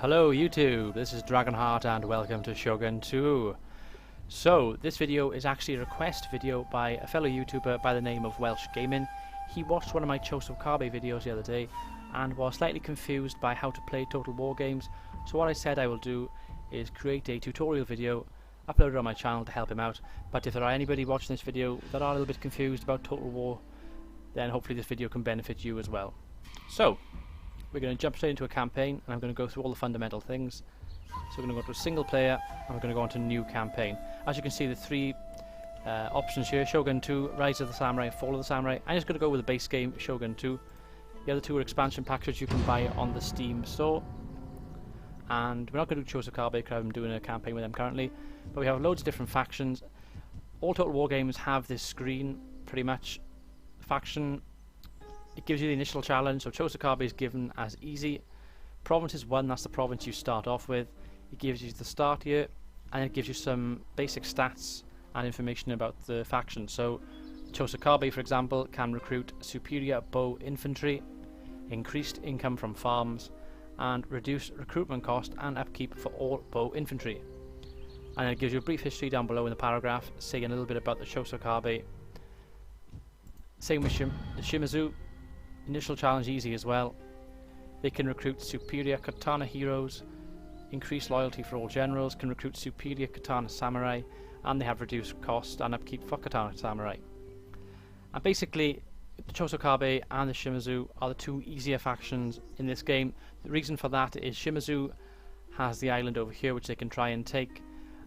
Hello YouTube, this is Dragonheart and welcome to Shogun 2. So, this video is actually a request video by a fellow YouTuber by the name of Welsh Gaming. He watched one of my Choso Kabe videos the other day and was slightly confused by how to play Total War games. So what I said I will do is create a tutorial video, upload it on my channel to help him out. But if there are anybody watching this video that are a little bit confused about Total War, then hopefully this video can benefit you as well. So, we're going to jump straight into a campaign and I'm going to go through all the fundamental things. So we're going to go to a single player and we're going to go on to new campaign. As you can see, the three options here: Shogun 2, Rise of the Samurai, Fall of the Samurai. I'm just going to go with the base game, Shogun 2. The other two are expansion packs which you can buy on the Steam store. And we're not going to do Choso Kabe because I'm doing a campaign with them currently. But we have loads of different factions. All Total War games have this screen, pretty much. Faction, it gives you the initial challenge, so Choso Kabe is given as easy. Province is 1, that's the province you start off with. It gives you the start here, and it gives you some basic stats and information about the faction. So, Choso Kabe, for example, can recruit superior bow infantry, increased income from farms, and reduce recruitment cost and upkeep for all bow infantry. And it gives you a brief history down below in the paragraph, saying a little bit about the Choso Kabe. Same with the Shimazu. Initial challenge easy as well. They can recruit superior katana heroes, increase loyalty for all generals, can recruit superior katana samurai, and they have reduced cost and upkeep for katana samurai. And basically, the Choso Kabe and the Shimazu are the two easier factions in this game. The reason for that is Shimazu has the island over here which they can try and take,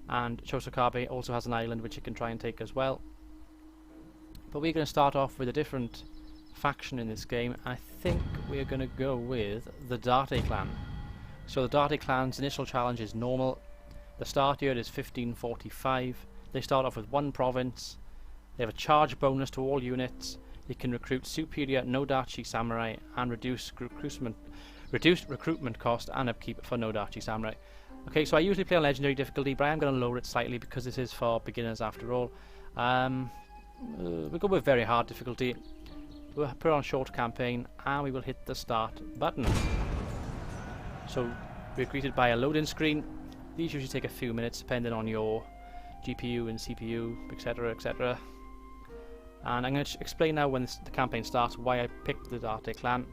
and Choso Kabe also has an island which it can try and take as well. But we're going to start off with a different faction in this game. I think we're going to go with the Date clan. So the Date clan's initial challenge is normal. The start year is 1545. They start off with one province. They have a charge bonus to all units. They can recruit superior Nodachi samurai and reduce recruitment cost and upkeep for Nodachi samurai. Okay, so I usually play on legendary difficulty, but I am going to lower it slightly because this is for beginners after all. We'll go with very hard difficulty. We'll put on short campaign and we will hit the start button. So we're greeted by a loading screen. These usually take a few minutes depending on your GPU and CPU, etc, etc. And I'm going to explain now when the campaign starts why I picked the Date clan.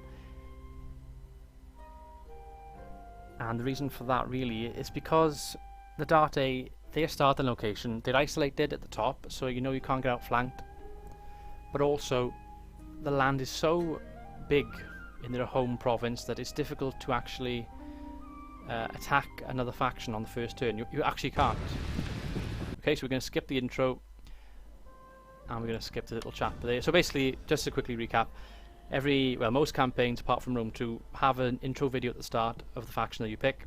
And the reason for that really is because the Date, their starting location, they're isolated at the top, so you know you can't get outflanked. But also, the land is so big in their home province that it's difficult to actually attack another faction on the first turn. You actually can't. Okay, so we're going to skip the intro and we're going to skip the little chat there. So basically, just to quickly recap, most campaigns apart from Rome 2 have an intro video at the start of the faction that you pick.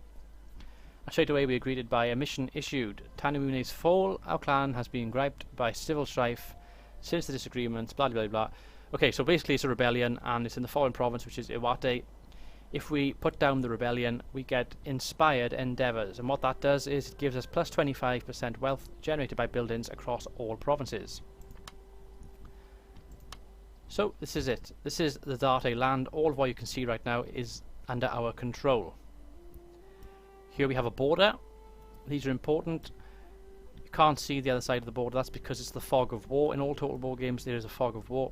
And straight away we are greeted by a mission issued. Tanemune's fall. Our clan has been griped by civil strife since the disagreements, blah blah blah. Okay, so basically it's a rebellion and it's in the foreign province, which is Iwate. If we put down the rebellion, we get inspired endeavours, and what that does is it gives us plus 25% wealth generated by buildings across all provinces. So this is it. This is the Date land. All of what you can see right now is under our control. Here we have a border. These are important. You can't see the other side of the border. That's because it's the fog of war. In all Total War games there is a fog of war.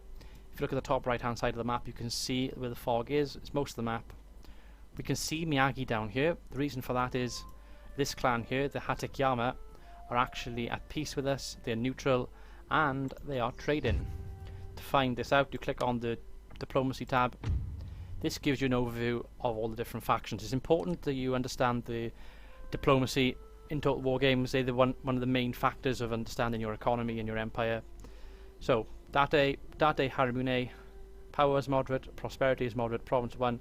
If you look at the top right hand side of the map, you can see where the fog is. It's most of the map. We can see Miyagi down here. The reason for that is this clan here, the Hatekyama, are actually at peace with us. They're neutral and they are trading. To find this out, you click on the diplomacy tab. This gives you an overview of all the different factions. It's important that you understand the diplomacy in Total War games. They're one of the main factors of understanding your economy and your empire. So, Date Haramune, power is moderate, prosperity is moderate, province 1,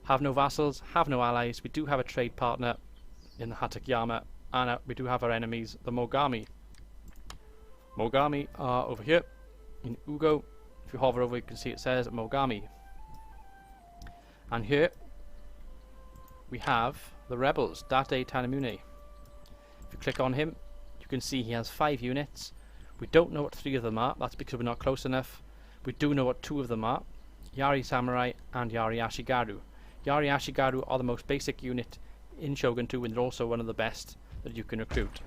have no vassals, have no allies. We do have a trade partner in the Hatekyama, and we do have our enemies, the Mogami. Mogami are over here in Ugo. If you hover over, you can see it says Mogami. And here we have the rebels, Date Tanemune. If you click on him, you can see he has 5 units. We don't know what 3 of them are, that's because we're not close enough. We do know what 2 of them are, Yari Samurai and Yari Ashigaru. Yari Ashigaru are the most basic unit in Shogun 2, and they're also one of the best that you can recruit.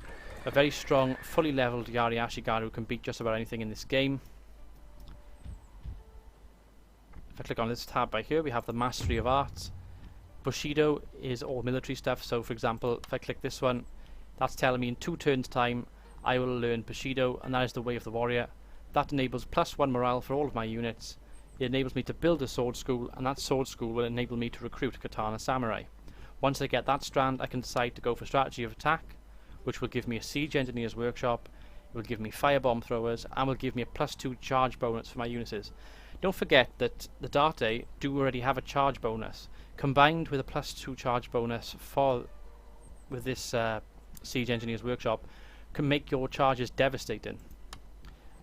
A very strong, fully leveled Yari Ashigaru can beat just about anything in this game. If I click on this tab right here, we have the Mastery of Arts. Bushido is all military stuff, so for example, if I click this one, that's telling me in 2 turns time I will learn Bushido, and that is the Way of the Warrior. That enables +1 morale for all of my units. It enables me to build a sword school, and that sword school will enable me to recruit Katana Samurai. Once I get that strand, I can decide to go for Strategy of Attack, which will give me a Siege Engineer's Workshop, it will give me Firebomb Throwers, and will give me a +2 charge bonus for my units. Don't forget that the Date do already have a charge bonus, combined with a +2 charge bonus with this Siege Engineer's Workshop, can make your charges devastating.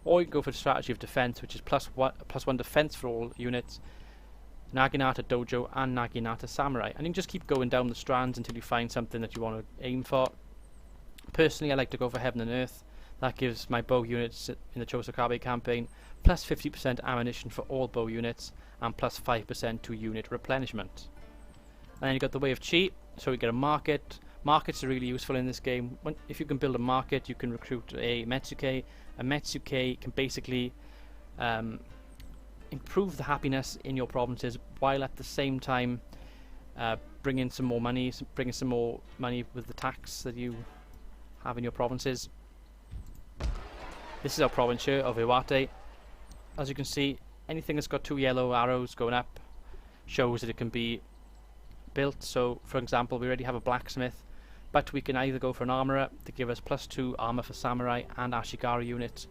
Or you can go for the Strategy of Defense, which is +1 defense for all units, Naginata Dojo and Naginata Samurai, and you can just keep going down the strands until you find something that you want to aim for. Personally, I like to go for Heaven and Earth. That gives my bow units in the Chosokabe campaign +50% ammunition for all bow units and +5% to unit replenishment. And then you got the Way of Chi, so we get a market. Markets are really useful in this game. If you can build a market, you can recruit a Metsuke. A Metsuke can basically improve the happiness in your provinces while at the same time bring in some more money, with the tax that you have in your provinces. This is our province here of Iwate. As you can see, anything that's got 2 yellow arrows going up shows that it can be built. So for example, we already have a blacksmith, but we can either go for an armourer to give us +2 armour for samurai and Ashigaru units,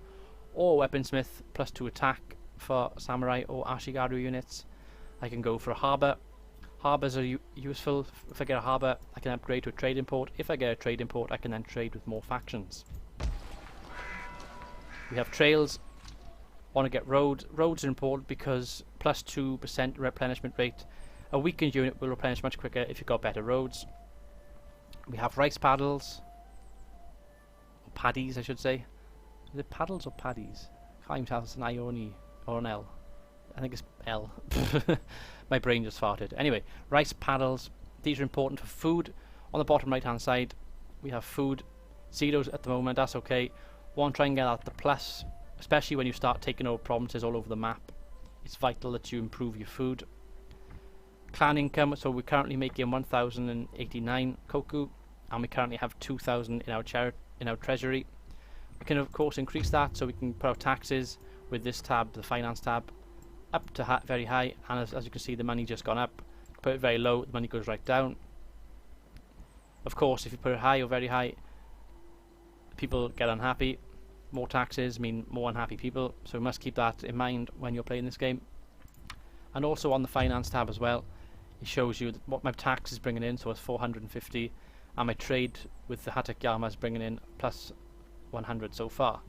or weaponsmith +2 attack for samurai or Ashigaru units. I can go for a harbour. Harbours are useful. If I get a harbour, I can upgrade to a trade import. If I get a trade import, I can then trade with more factions. We have trails. Want to get roads. Roads are important because +2% replenishment rate. A weakened unit will replenish much quicker if you've got better roads. We have rice paddles, or paddies I should say. Is it paddles or paddies? I can't even tell if it's an I or an L. I think it's L. My brain just farted. Anyway, rice paddles. These are important for food. On the bottom right hand side we have food. Zeros at the moment, that's okay. Want to try and get out the plus, especially when you start taking over provinces all over the map. It's vital that you improve your food. Clan income, so we're currently making 1089 koku, and we currently have 2000 in our treasury. We can of course increase that, so we can put our taxes with this tab, the finance tab, up to very high, and as you can see, the money just gone up. Put it very low, the money goes right down. Of course, if you put it high or very high, people get unhappy. More taxes mean more unhappy people, so we must keep that in mind when you're playing this game. And also on the finance tab as well, it shows you what my tax is bringing in, so it's 450, and my trade with the Hatakeyama is bringing in +100 so far.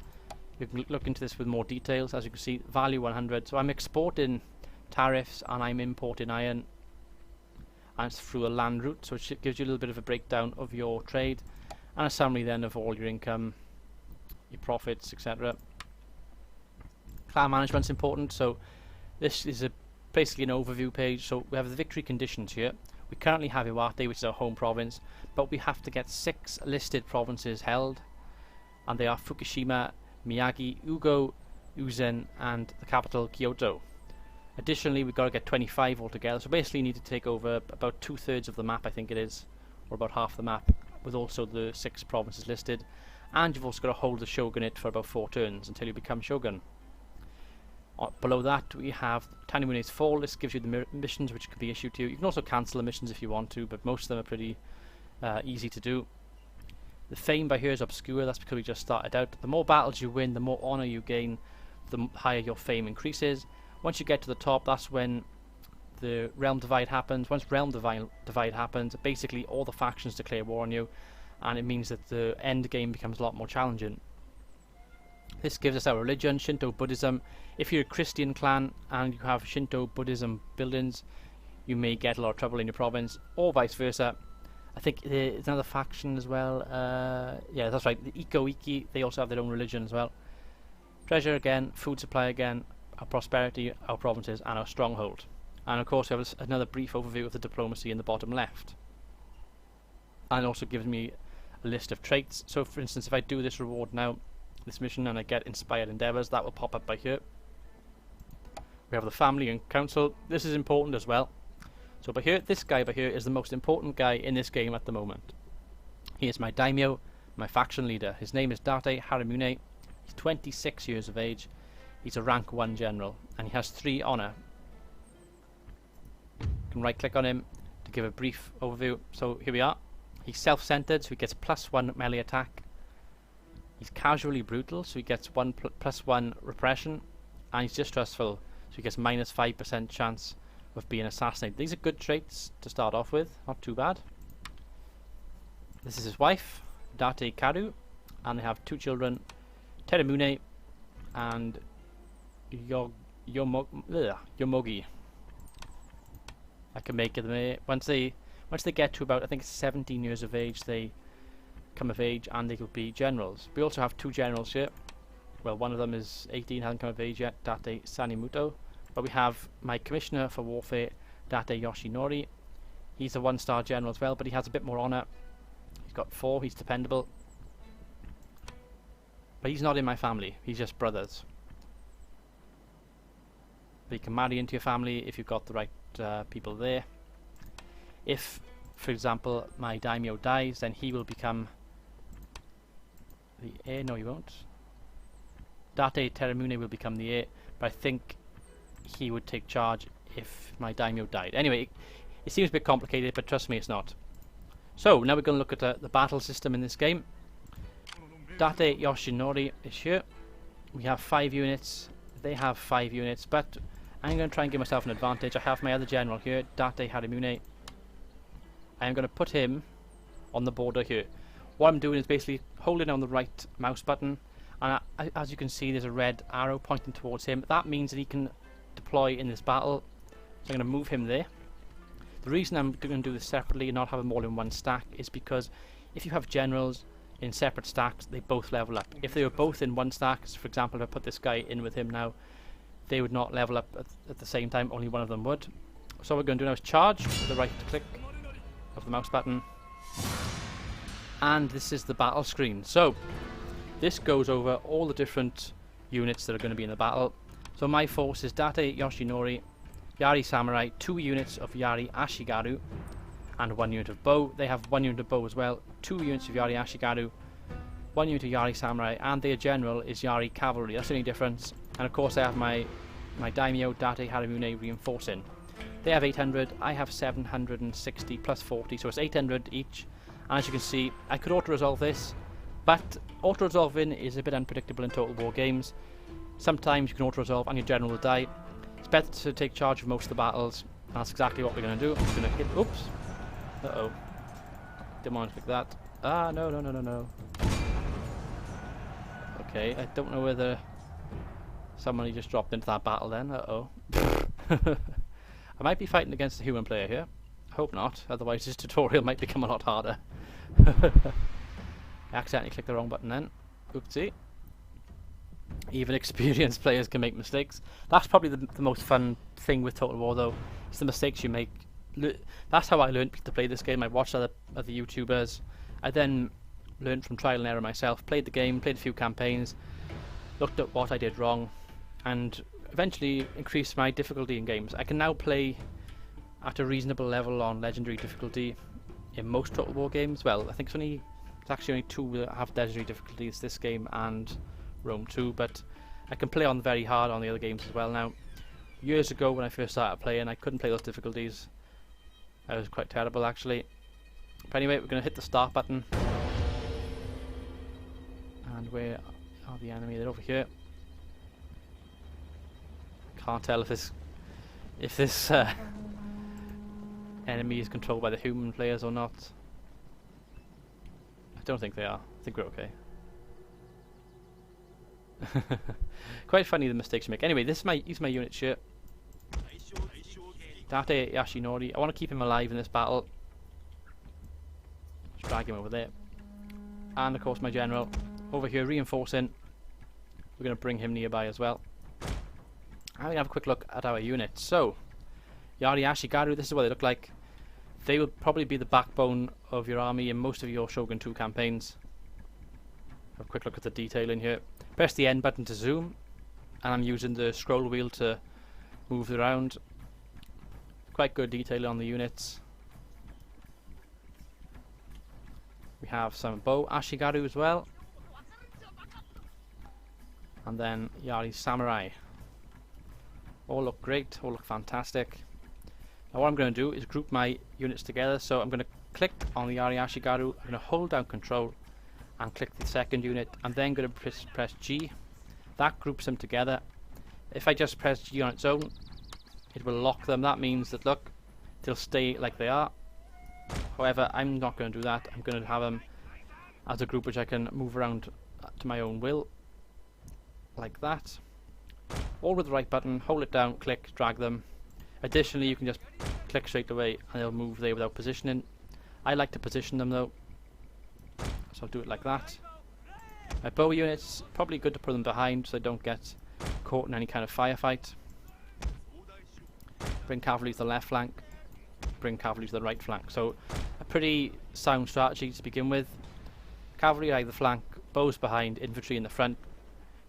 You can look into this with more details. As you can see, value 100, so I'm exporting tariffs and I'm importing iron, and it's through a land route, so it gives you a little bit of a breakdown of your trade and a summary then of all your income, your profits, etc. Clan management's important, so this is basically an overview page. So we have the victory conditions here. We currently have Iwate, which is our home province, but we have to get 6 listed provinces held, and they are Fukushima, Miyagi, Ugo, Uzen, and the capital Kyoto. Additionally, we've got to get 25 altogether, so basically you need to take over about 2/3 of the map, I think it is, or about half the map, with also the 6 provinces listed. And you've also got to hold the shogunate for about 4 turns until you become shogun. Below that we have Tanumune's Fall. This gives you the missions which can be issued to you. You can also cancel the missions if you want to, but most of them are pretty easy to do. The fame by here is obscure, that's because we just started out. The more battles you win, the more honour you gain, the higher your fame increases. Once you get to the top, that's when the realm divide happens. Once realm divide happens, basically all the factions declare war on you, and it means that the end game becomes a lot more challenging. This gives us our religion, Shinto Buddhism. If you're a Christian clan and you have Shinto Buddhism buildings, you may get a lot of trouble in your province, or vice versa. I think there's another faction as well. Yeah, that's right, the Iko-Iki, they also have their own religion as well. Treasure again, food supply again, our prosperity, our provinces, and our stronghold. And of course we have another brief overview of the diplomacy in the bottom left. and it also gives me a list of traits. So for instance, if I do this reward now, this mission, and I get inspired endeavors, that will pop up by here. We have the family and council. This is important as well. So by here, this guy by here is the most important guy in this game at the moment. He is my daimyo, my faction leader. His name is Date Haramune. He's 26 years of age. He's a rank 1 general, and he has 3 honor. You can right click on him to give a brief overview. So here we are. He's self-centered, so he gets +1 melee attack. He's casually brutal, so he gets +1 repression, and he's distrustful, so he gets -5% chance of being assassinated. These are good traits to start off with, not too bad. This is his wife, Date Karu, and they have 2 children, Teramune and Yomogi. I can make it once they get to about, I think, 17 years of age, they come of age and they will be generals. We also have 2 generals here. Well, one of them is 18, hasn't come of age yet, Date Sanimuto. But we have my commissioner for warfare, Date Yoshinori. He's a 1-star general as well, but he has a bit more honor. He's got 4, he's dependable. But he's not in my family, he's just brothers. But you can marry into your family if you've got the right people there. If, for example, my daimyo dies, then he will become the heir. No, he won't. Date Teramune will become the heir, but I think he would take charge if my daimyo died. Anyway, it seems a bit complicated, but trust me, it's not. So, now we're going to look at the battle system in this game. Date Yoshinori is here. We have 5 units, they have 5 units, but I'm going to try and give myself an advantage. I have my other general here, Date Haramune. I am going to put him on the border here. What I'm doing is basically holding on the right mouse button, and as you can see, there's a red arrow pointing towards him. That means that he can deploy in this battle. So I'm going to move him there. The reason I'm going to do this separately and not have them all in one stack is because if you have generals in separate stacks, they both level up. If they were both in one stack, for example, if I put this guy in with him now, they would not level up at the same time, only one of them would. So what we're going to do now is charge with the right click of the mouse button, and this is the battle screen. So this goes over all the different units that are going to be in the battle. So my force is Date Yoshinori, Yari Samurai, 2 units of Yari Ashigaru, and 1 unit of bow. They have 1 unit of bow as well, 2 units of Yari Ashigaru, 1 unit of Yari Samurai, and their general is Yari Cavalry. That's the only difference. And of course I have my daimyo, Date Haramune, reinforcing. They have 800, I have 760 plus 40, so it's 800 each. And as you can see, I could auto-resolve this, but auto-resolving is a bit unpredictable in Total War games. Sometimes you can auto-resolve and your general will die. It's better to take charge of most of the battles, and that's exactly what we're going to do. I'm going to hit, oops, uh-oh, didn't want to click that. Ah, no. Okay, I don't know whether somebody just dropped into that battle then, uh-oh. I might be fighting against a human player here. I hope not, otherwise this tutorial might become a lot harder. I accidentally clicked the wrong button then. Oopsie. Even experienced players can make mistakes. That's probably the most fun thing with Total War though. It's the mistakes you make. That's how I learned to play this game. I watched other YouTubers. I then learned from trial and error myself. Played the game, played a few campaigns, looked at what I did wrong, and eventually increased my difficulty in games. I can now play at a reasonable level on legendary difficulty in most Total War games. Well, I think it's actually only 2 that have legendary difficulties, this game and Rome 2, but I can play on very hard on the other games as well now. Years ago when I first started playing, I couldn't play those difficulties. I was quite terrible actually. But anyway, we're going to hit the start button. And where are the enemy? They're over here. Can't tell if this enemy is controlled by the human players or not. I don't think they are. I think we're okay. Quite funny the mistakes you make. Anyway, this is my unit shirt. Date Yoshinori. I want to keep him alive in this battle. Just drag him over there. And of course my general over here reinforcing. We're going to bring him nearby as well. I'm going to have a quick look at our units. So, Yari Ashigaru, this is what they look like. They will probably be the backbone of your army in most of your Shogun 2 campaigns. Have a quick look at the detail in here. Press the N button to zoom, and I'm using the scroll wheel to move around. Quite good detail on the units. We have some bow Ashigaru as well, and then Yari Samurai. All look great, all look fantastic. Now what I'm going to do is group my units together, so I'm going to click on the Yari Ashigaru, I'm going to hold down control and click the second unit. I'm then going to press G. That groups them together. If I just press G on its own, it will lock them. That means that, look, they'll stay like they are. However, I'm not going to do that. I'm going to have them as a group which I can move around to my own will, like that. All with the right button, hold it down, click, drag them. Additionally, you can just click straight away and they'll move there without positioning. I like to position them though, so I'll do it like that. My bow units, probably good to put them behind so they don't get caught in any kind of firefight. Bring cavalry to the left flank, bring cavalry to the right flank. So a pretty sound strategy to begin with. Cavalry either flank, bows behind, infantry in the front.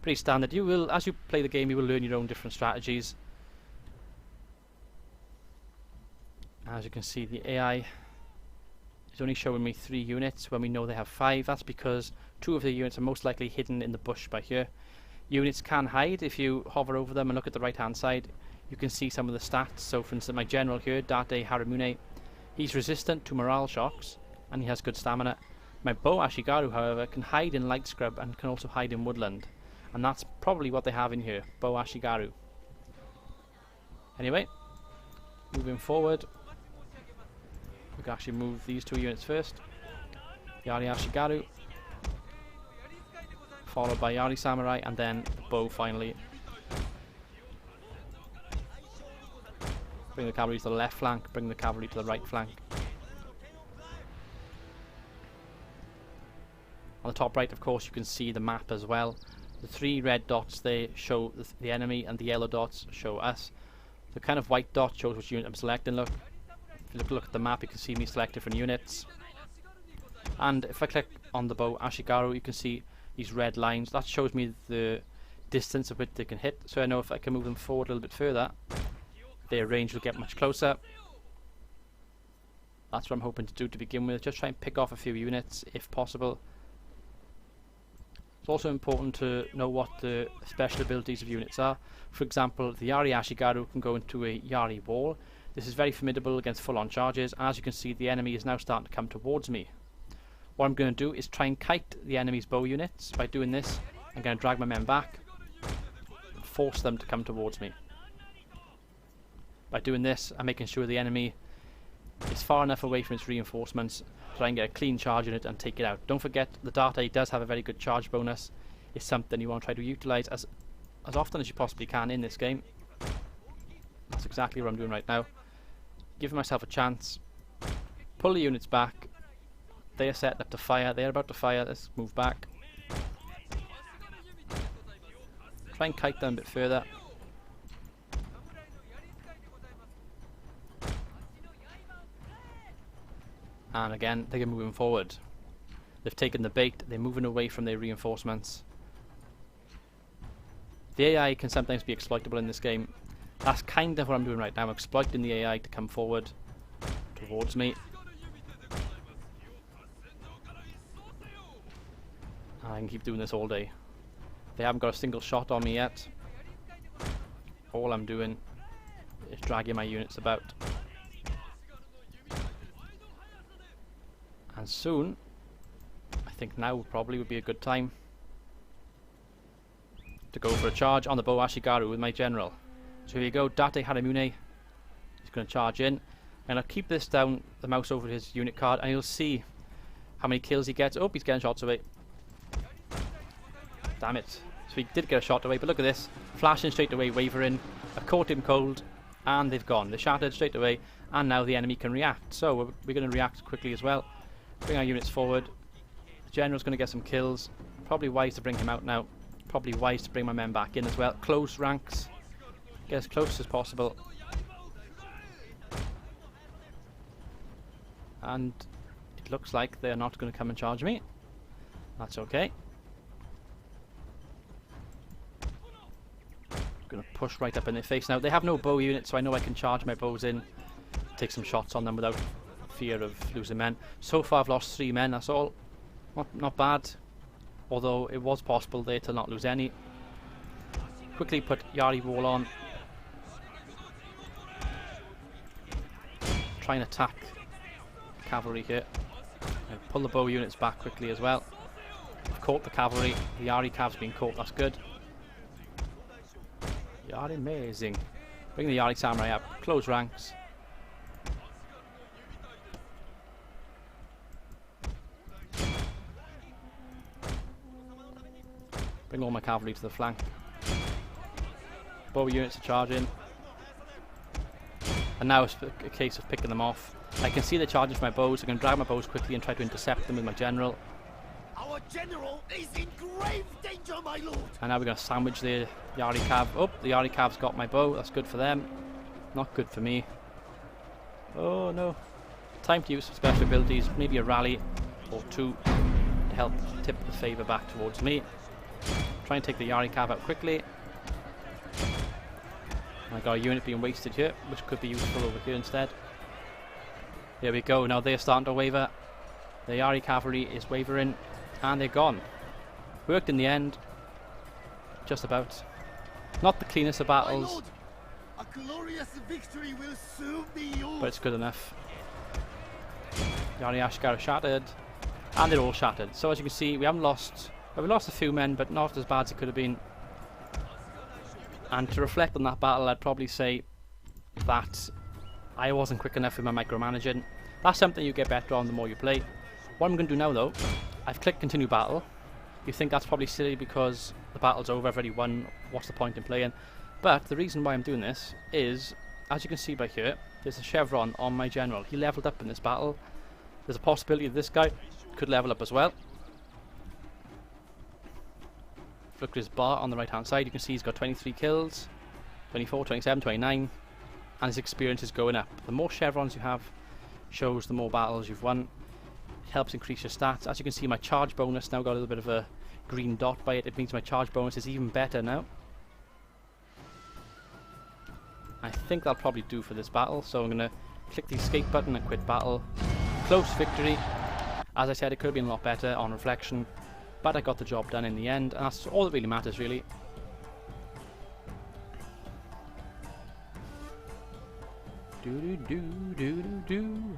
Pretty standard. You will, as you play the game, you will learn your own different strategies. As you can see, the AI is only showing me 3 units when we know they have 5. That's because 2 of the units are most likely hidden in the bush by here. Units can hide. If you hover over them and look at the right hand side, you can see some of the stats. So for instance, my general here, Date Haramune, he's resistant to morale shocks and he has good stamina. My bow Ashigaru, however, can hide in light scrub and can also hide in woodland, and that's probably what they have in here, bow Ashigaru. Anyway, moving forward, we can actually move these 2 units first. Yari Ashigaru, followed by Yari Samurai, and then the bow finally. Bring the cavalry to the left flank, bring the cavalry to the right flank. On the top right, of course, you can see the map as well. The 3 red dots, they show the enemy, and the yellow dots show us. The kind of white dot shows which unit I'm selecting. Look, if you look at the map, you can see me select different units. And if I click on the bow Ashigaru, you can see these red lines. That shows me the distance of which they can hit. So I know if I can move them forward a little bit further, their range will get much closer. That's what I'm hoping to do to begin with. Just try and pick off a few units if possible. It's also important to know what the special abilities of units are. For example, the Yari Ashigaru can go into a Yari wall. This is very formidable against full-on charges, and as you can see, the enemy is now starting to come towards me. What I'm going to do is try and kite the enemy's bow units. By doing this, I'm going to drag my men back, force them to come towards me. By doing this, I'm making sure the enemy is far enough away from its reinforcements so I can get a clean charge in it and take it out. Don't forget, the Date does have a very good charge bonus. It's something you want to try to utilise as often as you possibly can in this game. That's exactly what I'm doing right now. Giving myself a chance. Pull the units back. They are set up to fire. They are about to fire. Let's move back. Try and kite them a bit further. And again, they're moving forward. They've taken the bait, they're moving away from their reinforcements. The AI can sometimes be exploitable in this game. That's kind of what I'm doing right now. I'm exploiting the AI to come forward towards me. And I can keep doing this all day. They haven't got a single shot on me yet. All I'm doing is dragging my units about. And soon, I think now probably would be a good time to go for a charge on the bow Ashigaru with my general. So here you go, Date Haramune. He's going to charge in. And I'll keep this down, the mouse over his unit card, and you'll see how many kills he gets. Oh, he's getting shots away. Damn it. So he did get a shot away, but look at this. Flashing straight away, wavering. I've caught him cold, and they've gone. They're shattered straight away, and now the enemy can react. So we're going to react quickly as well. Bring our units forward. The general's going to get some kills. Probably wise to bring him out now. Probably wise to bring my men back in as well. Close ranks. Get as close as possible. and it looks like they're not going to come and charge me. That's okay. Going to push right up in their face. Now, they have no bow unit, so I know I can charge my bows in, take some shots on them without fear of losing men. So far I've lost 3 men, that's all. Not bad, although it was possible there to not lose any. Quickly put Yari wall on. Try and attack cavalry here. And pull the bow units back quickly as well. I've caught the cavalry. The Yari cav's been caught, that's good. Yari amazing. Bring the Yari samurai up. Close ranks. Bring all my cavalry to the flank. Bow units are charging. And now it's a case of picking them off. I can see the charges from my bows. I can drag my bows quickly and try to intercept them with my general. Our general is in grave danger, my lord. And now we're going to sandwich the Yari cav. Oh, the Yari cav's got my bow. That's good for them. Not good for me. Oh no. Time to use some special abilities. Maybe a rally or 2 to help tip the favour back towards me. Try and take the Yari cav out quickly. I got a unit being wasted here, which could be useful over here instead. There we go. Now they're starting to waver. The Yari cavalry is wavering, and they're gone. Worked in the end. Just about. Not the cleanest of battles. My lord, a glorious victory will soon be yours. But it's good enough. Yari Ashgar are shattered, and they're all shattered. So as you can see, we haven't lost. Well, we lost a few men, but not as bad as it could have been. And to reflect on that battle, I'd probably say that I wasn't quick enough with my micromanaging. That's something you get better on the more you play. What I'm going to do now though, I've clicked continue battle. You think that's probably silly because the battle's over, I've already won, what's the point in playing? But the reason why I'm doing this is, as you can see by here, there's a chevron on my general. He leveled up in this battle. There's a possibility that this guy could level up as well. Look at his bar on the right hand side, you can see he's got 23 kills, 24, 27, 29, and his experience is going up. The more chevrons you have shows the more battles you've won. It helps increase your stats. As you can see, my charge bonus now got a little bit of a green dot by it. It means my charge bonus is even better now. I think that'll probably do for this battle, so I'm going to click the escape button and quit battle. Close victory. As I said, it could have been a lot better on reflection, but I got the job done in the end, and that's all that really matters, really. Do do do do do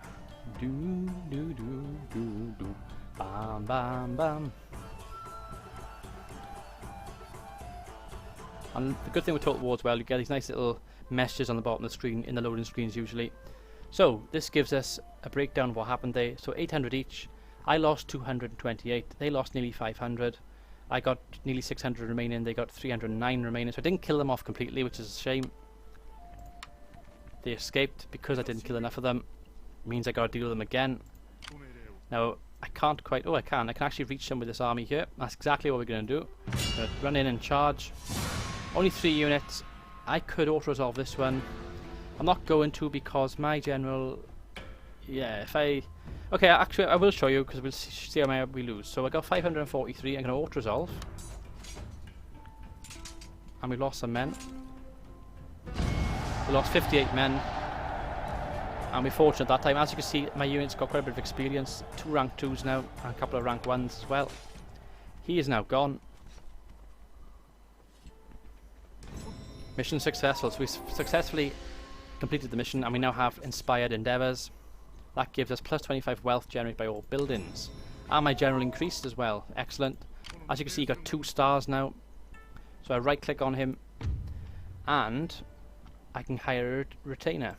do do do do do bam bam bam. And the good thing with Total War as well, you get these nice little messages on the bottom of the screen in the loading screens usually. So this gives us a breakdown of what happened there. So 800 each. I lost 228, they lost nearly 500, I got nearly 600 remaining, they got 309 remaining, so I didn't kill them off completely, which is a shame. They escaped because I didn't kill enough of them, it means I gotta deal with them again. Now, I can't quite, I can actually reach them with this army here, that's exactly what we're gonna do. I'm gonna run in and charge. Only 3 units, I could auto-resolve this one. I'm not going to because my general, yeah, if I... Okay, actually, I will show you because we'll see how many we lose. So I got 543. I'm going to auto-resolve. And we lost some men. We lost 58 men. And we're fortunate that time. As you can see, my unit's got quite a bit of experience. 2 rank 2s now, and a couple of rank 1s as well. He is now gone. Mission successful. So we successfully completed the mission, and we now have inspired endeavours. That gives us plus 25 wealth generated by all buildings. And my general increased as well. Excellent. As you can see, he got 2 stars now. So I right click on him and I can hire a retainer.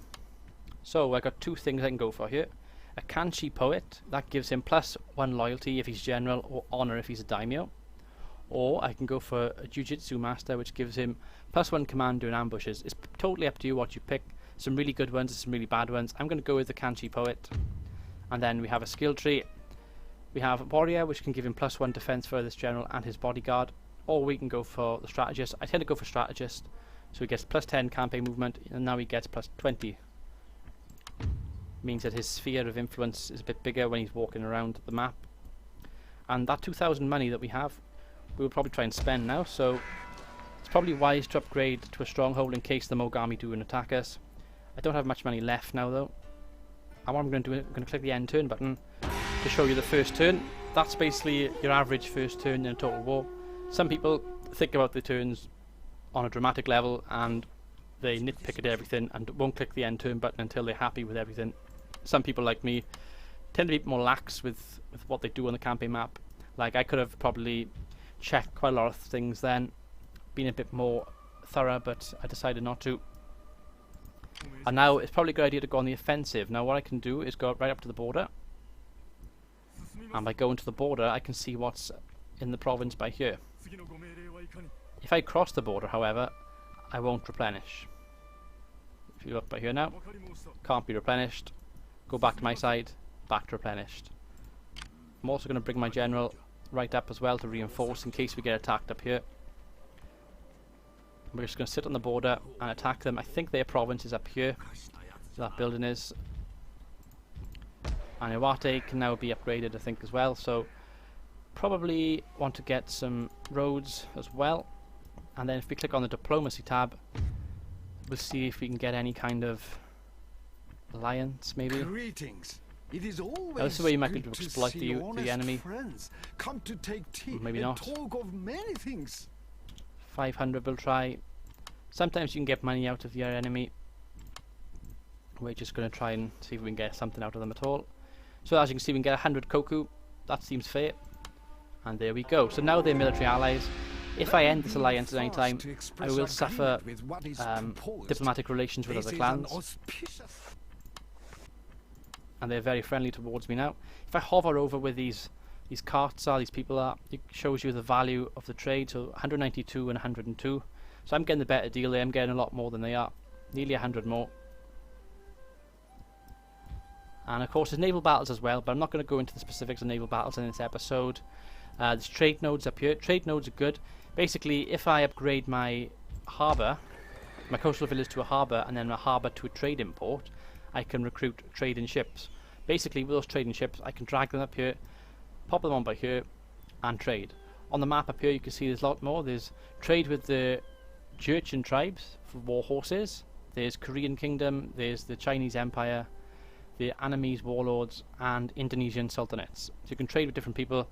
So I got 2 things I can go for here. A Kanchi poet, that gives him plus 1 loyalty if he's general, or honor if he's a daimyo. Or I can go for a Jiu-Jitsu master, which gives him plus 1 command during ambushes. It's totally up to you what you pick. Some really good ones and some really bad ones. I'm going to go with the Kanchi poet. And then we have a skill tree. We have a warrior, which can give him plus 1 defense for this general and his bodyguard. Or we can go for the strategist. I tend to go for strategist. So he gets plus 10 campaign movement, and now he gets plus 20 means that his sphere of influence is a bit bigger when he's walking around the map. And that 2,000 money that we have, we will probably try and spend now, so it's probably wise to upgrade to a stronghold in case the Mogami do attack us. I don't have much money left now though. And what I'm going to do, I'm going to click the end turn button to show you the first turn. That's basically your average first turn in a Total War. Some people think about the turns on a dramatic level and they nitpick at everything and won't click the end turn button until they're happy with everything. Some people like me tend to be more lax with what they do on the campaign map. Like, I could have probably checked quite a lot of things then, been a bit more thorough, but I decided not to. And now it's probably a good idea to go on the offensive. Now what I can do is go right up to the border, and by going to the border I can see what's in the province by here. If I cross the border, however, I won't replenish. If you look by here now, can't be replenished. Go back to my side, back to replenished. I'm also going to bring my general right up as well to reinforce in case we get attacked up here. We're just going to sit on the border and attack them. I think their province is up here, so that building is. And Iwate can now be upgraded, I think, as well, so probably want to get some roads as well. And then if we click on the diplomacy tab, we'll see if we can get any kind of alliance, maybe. Greetings. It is always Now, this is where you might be able to exploit the enemy. Friends. Come to take tea Maybe and not. talk of many things. 500 we'll try. Sometimes you can get money out of your enemy. We're just going to try and see if we can get something out of them at all. So as you can see, we can get 100 koku. That seems fair. And there we go. So now they're military allies. If I end this alliance at any time, I will suffer diplomatic relations with other clans. And they're very friendly towards me now. If I hover over where these carts are, these people are, it shows you the value of the trade. So 192 and 102. So I'm getting the better deal there. I'm getting a lot more than they are. Nearly 100 more. And of course there's naval battles as well, but I'm not going to go into the specifics of naval battles in this episode. There's trade nodes up here. Trade nodes are good. Basically, if I upgrade my harbour, my coastal village to a harbour, and then a harbour to a trading port, I can recruit trading ships. Basically, with those trading ships, I can drag them up here, pop them on by here, and trade. On the map up here, you can see there's a lot more. There's trade with the Jurchen tribes for war horses. There's Korean Kingdom. There's the Chinese Empire, the Annamese warlords, and Indonesian sultanates. So you can trade with different people.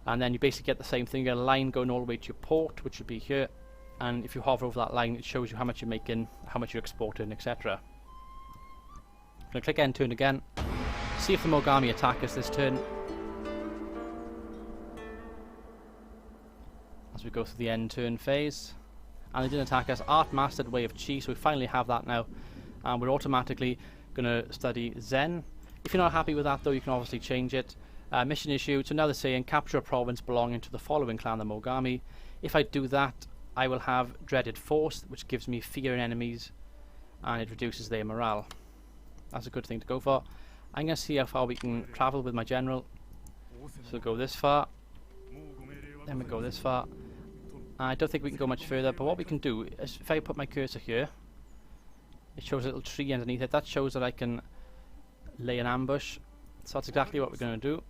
And then you basically get the same thing. You get a line going all the way to your port, which would be here. And if you hover over that line, it shows you how much you're making, how much you're exporting, etc. I'm going to click end turn again. See if the Mogami attack us this turn. As we go through the end turn phase. And they didn't attack us. Art mastered Way of Chi, so we finally have that now. And we're automatically going to study Zen. If you're not happy with that though, you can obviously change it. Mission issue, so now they're saying capture a province belonging to the following clan, the Mogami. If I do that, I will have Dreaded Force, which gives me fear in enemies, and it reduces their morale. That's a good thing to go for. I'm going to see how far we can travel with my general. So go this far, then we go this far. I don't think we can go much further, but what we can do is if I put my cursor here, it shows a little tree underneath it. That shows that I can lay an ambush. So that's exactly what we're going to do.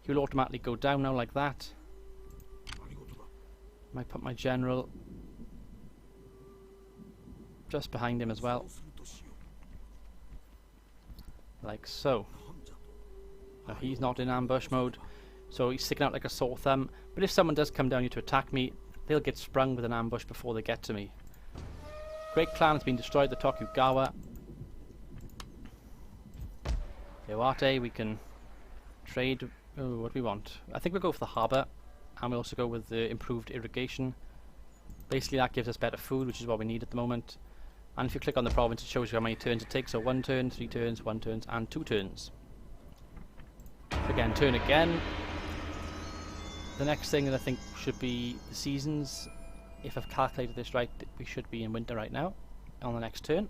He will automatically go down now like that. Might put my general just behind him as well. Like so. Now he's not in ambush mode, so he's sticking out like a sore thumb. But if someone does come down here to attack me, they'll get sprung with an ambush before they get to me. Great clan has been destroyed, the Tokugawa. Iwate, we can trade. Oh, what do we want? I think we'll go for the harbour, and we'll also go with the improved irrigation. Basically that gives us better food, which is what we need at the moment. And if you click on the province, it shows you how many turns it takes. So 1 turn, 3 turns, 1 turn, and 2 turns. Again, turn again. The next thing that I think should be the seasons. If I've calculated this right, we should be in winter right now on the next turn.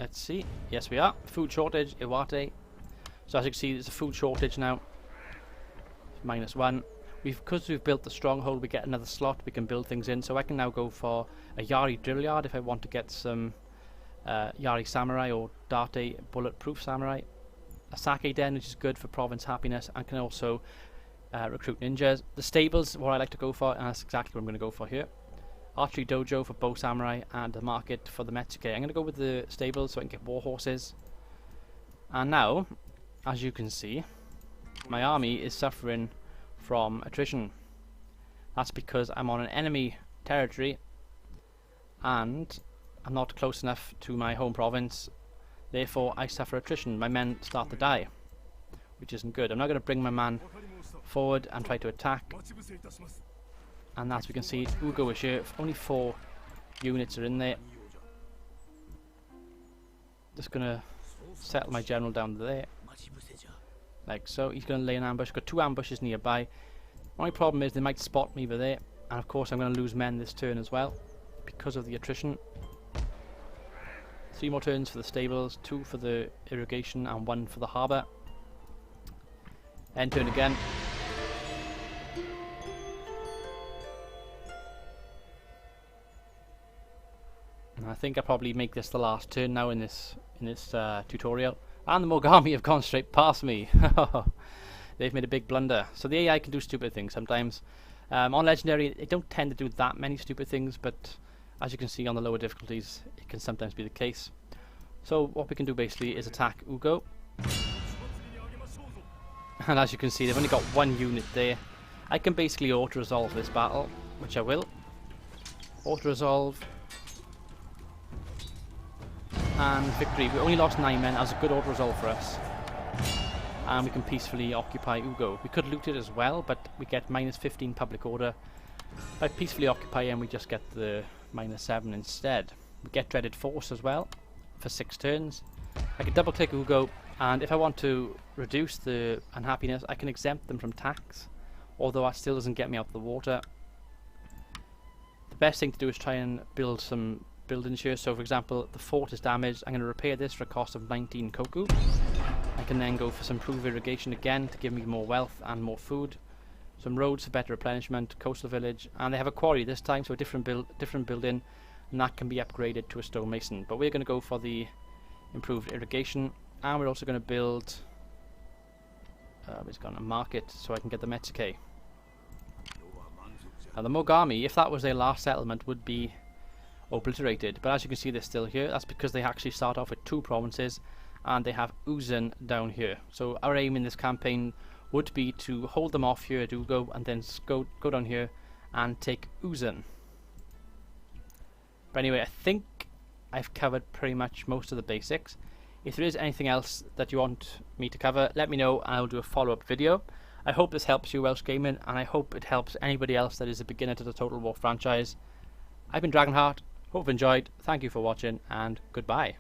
Let's see. Yes, we are. Food shortage, Iwate. So as you can see, there's a food shortage now. -1. Because we've built the stronghold, we get another slot we can build things in. So I can now go for a Yari drill yard if I want to get some Yari Samurai or Date Bulletproof Samurai. A Sake Den, which is good for province happiness and can also recruit ninjas. The stables, what I like to go for, and that's exactly what I'm going to go for here. Archery Dojo for Bow Samurai and the market for the Metsuke. I'm going to go with the stables so I can get war horses. And now, as you can see, my army is suffering from attrition. That's because I'm on an enemy territory and I'm not close enough to my home province. Therefore, I suffer attrition. My men start to die, which isn't good. I'm not going to bring my man forward and try to attack. And as we can see, Ugo is here. Only 4 units are in there. Just going to settle my general down there. Like so. He's going to lay an ambush. Got 2 ambushes nearby. Only problem is they might spot me over there. And of course I'm going to lose men this turn as well, because of the attrition. 3 more turns for the stables, 2 for the irrigation and 1 for the harbour. End turn again. And I think I'll probably make this the last turn now in this tutorial. And the Mogami have gone straight past me. They've made a big blunder. So the AI can do stupid things sometimes. On Legendary, they don't tend to do that many stupid things, but as you can see on the lower difficulties, it can sometimes be the case. So what we can do basically is attack Ugo. And as you can see, they've only got 1 unit there. I can basically auto-resolve this battle, which I will. Auto-resolve. And victory. We only lost 9 men. That was a good auto-resolve for us. And we can peacefully occupy Ugo. We could loot it as well, but we get -15 public order. By peacefully occupy him, we just get the -7 instead. We get Dreaded Force as well for 6 turns. I can double click Ugo, and if I want to reduce the unhappiness, I can exempt them from tax, although that still doesn't get me out of the water. The best thing to do is try and build some buildings here. So for example, the fort is damaged. I'm going to repair this for a cost of 19 koku. I can then go for some improved irrigation again to give me more wealth and more food. Some roads for better replenishment, coastal village, and they have a quarry this time, so a different building, and that can be upgraded to a stonemason. But we're going to go for the improved irrigation, and we're also going to build a market so I can get the Metsuke. Now the Mogami, if that was their last settlement, would be obliterated, but as you can see they're still here. That's because they actually start off with 2 provinces and they have Uzan down here. So our aim in this campaign would be to hold them off here at Ugo and then go down here and take Uzan. But anyway, I think I've covered pretty much most of the basics. If there is anything else that you want me to cover, let me know and I'll do a follow-up video. I hope this helps you, Welsh Gaming, and I hope it helps anybody else that is a beginner to the Total War franchise. I've been Dragonheart, hope you've enjoyed, thank you for watching, and goodbye.